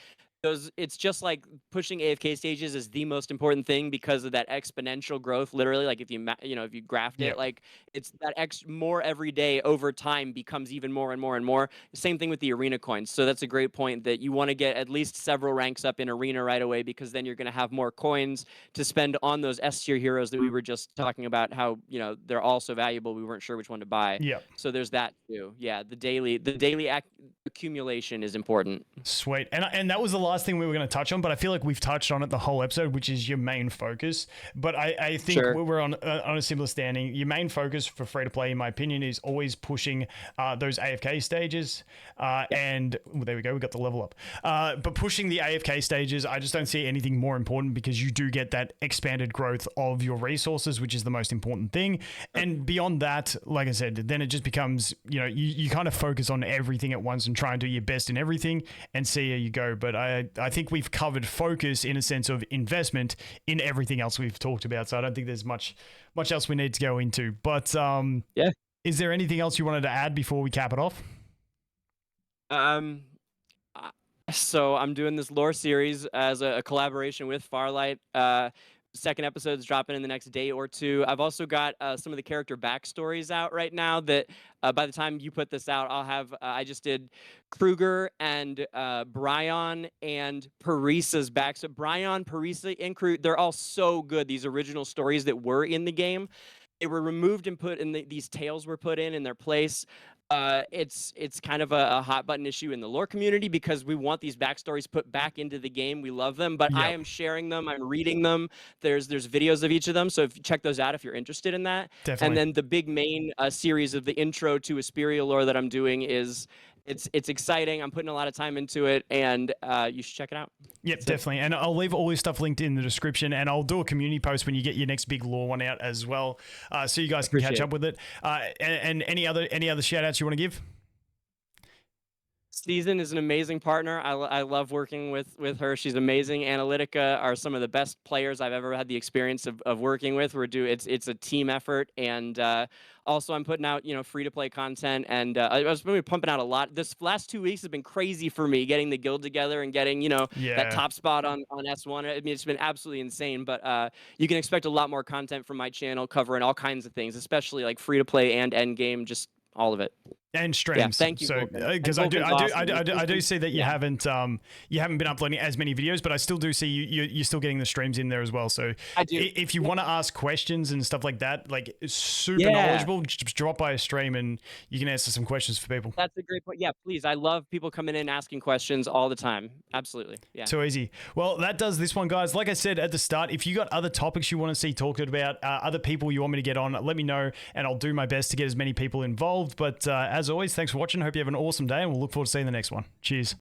those it's just like pushing AFK stages is the most important thing because of that exponential growth. Literally, like if you if you graphed it, like it's that more every day over time becomes even more and more and more. Same thing with the arena coins. So that's a great point that you want to get at least several ranks up in arena right away because then you're going to have more coins to spend on those S tier heroes that we were just talking about. How they're all so valuable. We weren't sure which one to buy. Yeah. So there's that too. Yeah, the daily accumulation is important. Sweet. And that was the last thing we were going to touch on, but I feel like we've touched on it the whole episode, which is your main focus. But I think we're on a similar standing. Your main focus for free to play, in my opinion, is always pushing those AFK stages. And there we go, we got the level up. But pushing the AFK stages, I just don't see anything more important because you do get that expanded growth of your resources, which is the most important thing. And beyond that, like I said, then it just becomes, you kind of focus on everything at once and try and do your best in everything and see how you go. But I think we've covered focus in a sense of investment in everything else we've talked about. So I don't think there's much else we need to go into. But is there anything else you wanted to add before we cap it off? So I'm doing this lore series as a collaboration with Farlight. Second episode's dropping in the next day or two. I've also got some of the character backstories out right now that by the time you put this out, I'll have, I just did Kruger and Bryon and Parisa's back. So Bryon, Parisa, and Kruger, they're all so good. These original stories that were in the game, they were removed and put in, these tales were put in their place. It's kind of a hot button issue in the lore community because we want these backstories put back into the game. We love them, but I am sharing them. I'm reading them. There's videos of each of them. So if you check those out, if you're interested in that. Definitely. And then the big main series of the intro to Asperia lore that I'm doing is It's exciting. I'm putting a lot of time into it, and you should check it out. Yep, definitely. And I'll leave all this stuff linked in the description, and I'll do a community post when you get your next big lore one out as well, so you guys can catch up with it. And any other shout outs you want to give? Season is an amazing partner. I love working with her. She's amazing. Analytica are some of the best players I've ever had the experience of working with. It's a team effort, and also I'm putting out free to play content, and I was really pumping out a lot. This last 2 weeks has been crazy for me, getting the guild together and getting that top spot on S1. I mean, it's been absolutely insane. But you can expect a lot more content from my channel covering all kinds of things, especially like free to play and end game, just all of it. And streams. Yeah, thank you. So because I do see that you haven't been uploading as many videos, but I still do see you're still getting the streams in there as well. So I do. If you want to ask questions and stuff like that, like super knowledgeable, just drop by a stream and you can answer some questions for people. That's a great point. Yeah, please. I love people coming in asking questions all the time. Absolutely. Yeah. Too easy. Well, that does this one, guys. Like I said at the start, if you got other topics you want to see talked about, other people you want me to get on, let me know, and I'll do my best to get as many people involved. But as always, thanks for watching. Hope you have an awesome day, and we'll look forward to seeing the next one. Cheers.